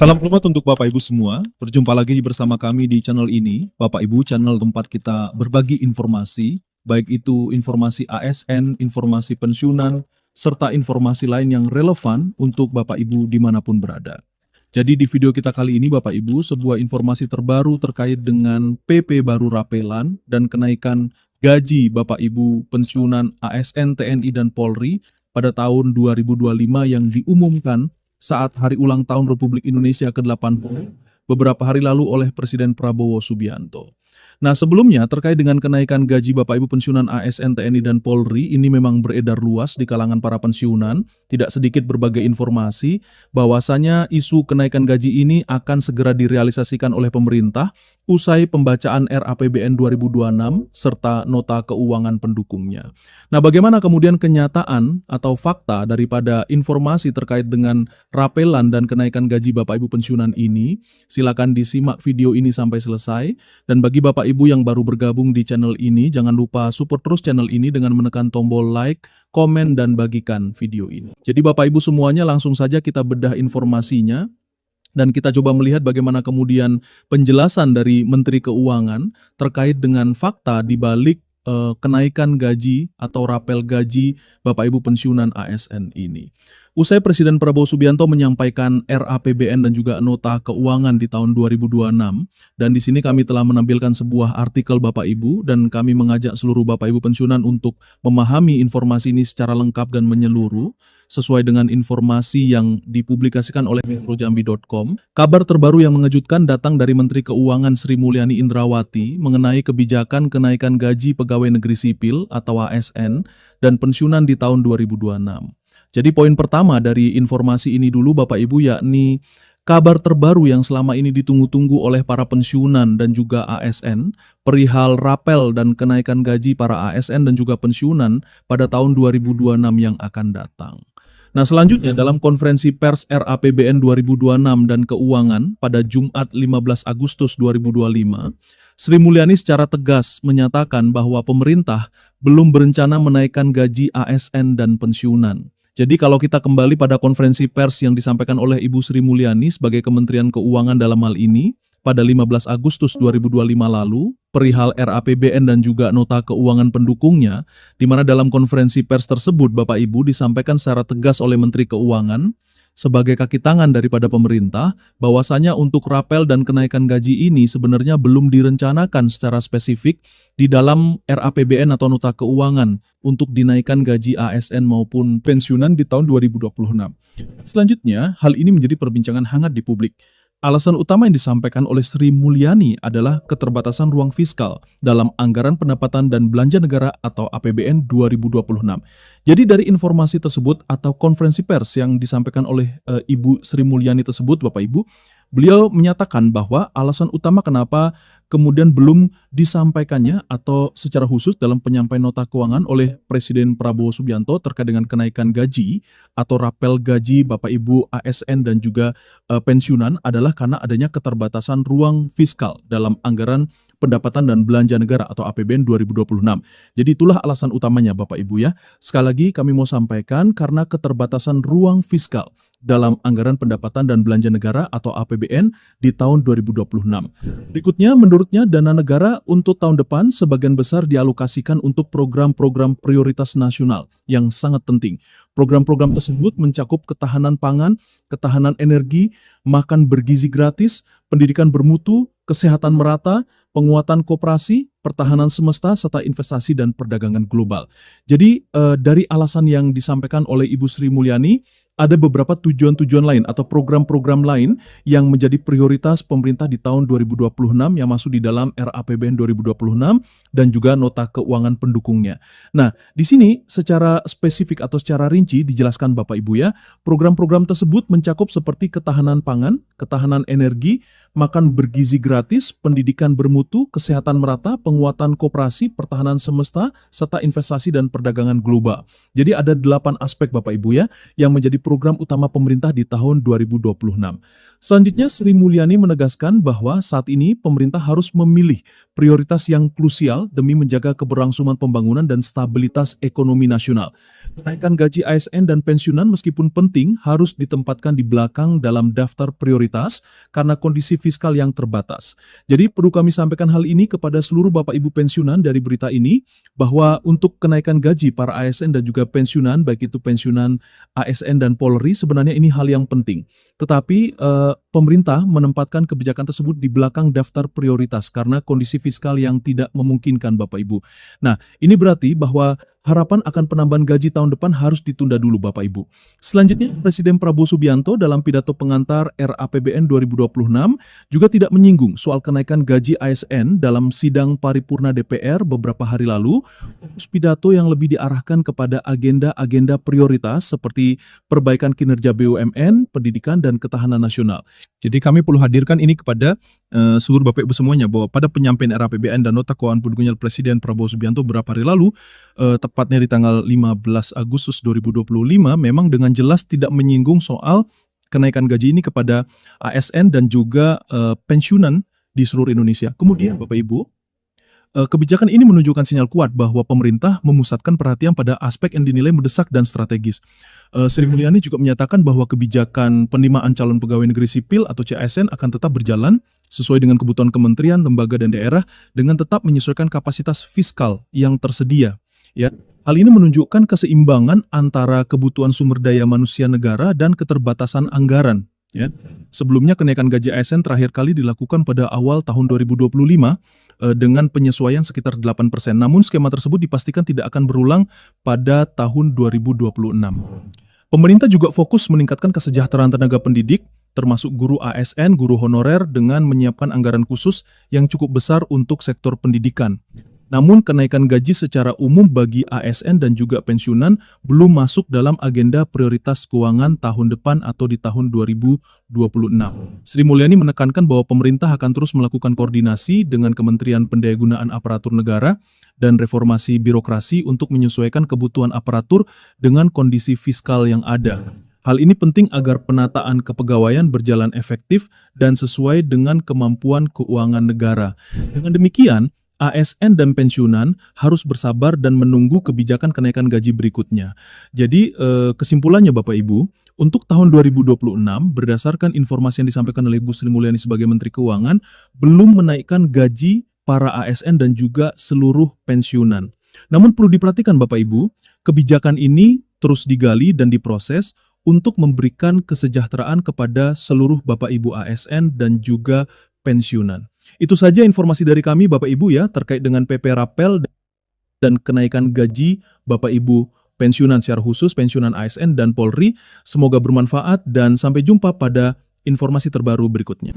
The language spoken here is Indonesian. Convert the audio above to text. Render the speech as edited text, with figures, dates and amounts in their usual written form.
Salam hormat untuk Bapak Ibu semua. Berjumpa lagi bersama kami di channel ini. Bapak Ibu, channel tempat kita berbagi informasi, baik itu informasi ASN, informasi pensiunan, serta informasi lain yang relevan untuk Bapak Ibu dimanapun berada. Jadi di video kita kali ini Bapak Ibu, sebuah informasi terbaru terkait dengan PP baru Rapelan dan kenaikan gaji Bapak Ibu pensiunan ASN, TNI, dan Polri pada tahun 2025 yang diumumkan saat Hari Ulang Tahun Republik Indonesia ke-80 beberapa hari lalu oleh Presiden Prabowo Subianto. Nah, sebelumnya terkait dengan kenaikan gaji Bapak Ibu pensiunan ASN, TNI, dan Polri ini memang beredar luas di kalangan para pensiunan. Tidak sedikit berbagai informasi bahwasanya isu kenaikan gaji ini akan segera direalisasikan oleh pemerintah usai pembacaan RAPBN 2026 serta nota keuangan pendukungnya. Nah, bagaimana kemudian kenyataan atau fakta daripada informasi terkait dengan rapelan dan kenaikan gaji Bapak Ibu pensiunan ini? Silakan disimak video ini sampai selesai. Dan bagi Bapak Ibu yang baru bergabung di channel ini, jangan lupa support terus channel ini dengan menekan tombol like, komen, dan bagikan video ini. Jadi Bapak Ibu semuanya, langsung saja kita bedah informasinya. Dan kita coba melihat bagaimana kemudian penjelasan dari Menteri Keuangan terkait dengan fakta di balik kenaikan gaji atau rapel gaji Bapak Ibu pensiunan ASN ini. Usai Presiden Prabowo Subianto menyampaikan RAPBN dan juga nota keuangan di tahun 2026, dan di sini kami telah menampilkan sebuah artikel Bapak Ibu, dan kami mengajak seluruh Bapak Ibu pensiunan untuk memahami informasi ini secara lengkap dan menyeluruh, sesuai dengan informasi yang dipublikasikan oleh metrojambi.com. Kabar terbaru yang mengejutkan datang dari Menteri Keuangan Sri Mulyani Indrawati mengenai kebijakan kenaikan gaji pegawai negeri sipil atau ASN dan pensiunan di tahun 2026. Jadi poin pertama dari informasi ini dulu Bapak Ibu, yakni kabar terbaru yang selama ini ditunggu-tunggu oleh para pensiunan dan juga ASN perihal rapel dan kenaikan gaji para ASN dan juga pensiunan pada tahun 2026 yang akan datang. Nah, selanjutnya dalam konferensi pers RAPBN 2026 dan keuangan pada Jumat 15 Agustus 2025, Sri Mulyani secara tegas menyatakan bahwa pemerintah belum berencana menaikkan gaji ASN dan pensiunan. Jadi kalau kita kembali pada konferensi pers yang disampaikan oleh Ibu Sri Mulyani sebagai Kementerian Keuangan dalam hal ini pada 15 Agustus 2025 lalu, perihal RAPBN dan juga nota keuangan pendukungnya, di mana dalam konferensi pers tersebut Bapak Ibu disampaikan secara tegas oleh Menteri Keuangan sebagai kaki tangan daripada pemerintah bahwasanya untuk rapel dan kenaikan gaji ini sebenarnya belum direncanakan secara spesifik di dalam RAPBN atau nota keuangan untuk dinaikkan gaji ASN maupun pensiunan di tahun 2026. Selanjutnya, hal ini menjadi perbincangan hangat di publik. Alasan utama yang disampaikan oleh Sri Mulyani adalah keterbatasan ruang fiskal dalam anggaran pendapatan dan belanja negara atau APBN 2026. Jadi dari informasi tersebut atau konferensi pers yang disampaikan oleh Ibu Sri Mulyani tersebut, Bapak Ibu, beliau menyatakan bahwa alasan utama kenapa kemudian belum disampaikannya atau secara khusus dalam penyampaian nota keuangan oleh Presiden Prabowo Subianto terkait dengan kenaikan gaji atau rapel gaji Bapak Ibu ASN dan juga pensiunan adalah karena adanya keterbatasan ruang fiskal dalam anggaran pendapatan dan belanja negara atau APBN 2026. Jadi itulah alasan utamanya Bapak Ibu ya. Sekali lagi kami mau sampaikan karena keterbatasan ruang fiskal dalam anggaran pendapatan dan belanja negara atau APBN di tahun 2026. Berikutnya, menurutnya dana negara untuk tahun depan sebagian besar dialokasikan untuk program-program prioritas nasional yang sangat penting. Program-program tersebut mencakup ketahanan pangan, ketahanan energi, makan bergizi gratis, pendidikan bermutu, kesehatan merata, penguatan koperasi, pertahanan semesta, serta investasi dan perdagangan global. Jadi dari alasan yang disampaikan oleh Ibu Sri Mulyani, ada beberapa tujuan-tujuan lain atau program-program lain yang menjadi prioritas pemerintah di tahun 2026 yang masuk di dalam RAPBN 2026 dan juga nota keuangan pendukungnya. Nah, di sini secara spesifik atau secara rinci dijelaskan Bapak Ibu ya, program-program tersebut mencakup seperti ketahanan pangan, ketahanan energi, makan bergizi gratis, pendidikan bermutu, kesehatan merata, penguatan koperasi, pertahanan semesta, serta investasi dan perdagangan global. Jadi ada 8 aspek Bapak Ibu ya, yang menjadi program utama pemerintah di tahun 2026. Selanjutnya, Sri Mulyani menegaskan bahwa saat ini pemerintah harus memilih prioritas yang krusial demi menjaga keberlangsungan pembangunan dan stabilitas ekonomi nasional. Kenaikan gaji ASN dan pensiunan meskipun penting harus ditempatkan di belakang dalam daftar prioritas karena kondisi fiskal yang terbatas. Jadi perlu kami sampaikan hal ini kepada seluruh Bapak Ibu pensiunan dari berita ini bahwa untuk kenaikan gaji para ASN dan juga pensiunan, baik itu pensiunan ASN dan Polri, sebenarnya ini hal yang penting. Tetapi pemerintah menempatkan kebijakan tersebut di belakang daftar prioritas karena kondisi fiskal yang tidak memungkinkan Bapak Ibu. Nah, ini berarti bahwa harapan akan penambahan gaji tahun depan harus ditunda dulu Bapak Ibu. Selanjutnya, Presiden Prabowo Subianto dalam pidato pengantar RAPBN 2026 juga tidak menyinggung soal kenaikan gaji ASN dalam sidang paripurna DPR beberapa hari lalu. Fokus pidato yang lebih diarahkan kepada agenda-agenda prioritas seperti perbaikan kinerja BUMN, pendidikan, dan ketahanan nasional. Jadi kami perlu hadirkan ini kepada seluruh Bapak Ibu semuanya bahwa pada penyampaian RAPBN dan nota keuangan pendukungnya Presiden Prabowo Subianto beberapa hari lalu, tepatnya di tanggal 15 Agustus 2025, memang dengan jelas tidak menyinggung soal kenaikan gaji ini kepada ASN dan juga pensiunan di seluruh Indonesia. Kemudian Bapak Ibu, kebijakan ini menunjukkan sinyal kuat bahwa pemerintah memusatkan perhatian pada aspek yang dinilai mendesak dan strategis. Sri Mulyani juga menyatakan bahwa kebijakan penerimaan calon pegawai negeri sipil atau CASN akan tetap berjalan sesuai dengan kebutuhan kementerian, lembaga, dan daerah dengan tetap menyesuaikan kapasitas fiskal yang tersedia. Ya, hal ini menunjukkan keseimbangan antara kebutuhan sumber daya manusia negara dan keterbatasan anggaran. Ya. Sebelumnya kenaikan gaji ASN terakhir kali dilakukan pada awal tahun 2025 dengan penyesuaian sekitar 8%. Namun skema tersebut dipastikan tidak akan berulang pada tahun 2026. Pemerintah juga fokus meningkatkan kesejahteraan tenaga pendidik, termasuk guru ASN, guru honorer, dengan menyiapkan anggaran khusus yang cukup besar untuk sektor pendidikan. Namun kenaikan gaji secara umum bagi ASN dan juga pensiunan belum masuk dalam agenda prioritas keuangan tahun depan atau di tahun 2026. Sri Mulyani menekankan bahwa pemerintah akan terus melakukan koordinasi dengan Kementerian Pendayagunaan Aparatur Negara dan reformasi birokrasi untuk menyesuaikan kebutuhan aparatur dengan kondisi fiskal yang ada. Hal ini penting agar penataan kepegawaian berjalan efektif dan sesuai dengan kemampuan keuangan negara. Dengan demikian, ASN dan pensiunan harus bersabar dan menunggu kebijakan kenaikan gaji berikutnya. Jadi kesimpulannya Bapak Ibu, untuk tahun 2026 berdasarkan informasi yang disampaikan oleh Bu Sri Mulyani sebagai Menteri Keuangan, belum menaikkan gaji para ASN dan juga seluruh pensiunan. Namun perlu diperhatikan Bapak Ibu, kebijakan ini terus digali dan diproses untuk memberikan kesejahteraan kepada seluruh Bapak Ibu ASN dan juga pensiunan. Itu saja informasi dari kami Bapak Ibu ya terkait dengan PP Rapel dan kenaikan gaji Bapak Ibu pensiunan secara khusus, pensiunan ASN dan Polri. Semoga bermanfaat dan sampai jumpa pada informasi terbaru berikutnya.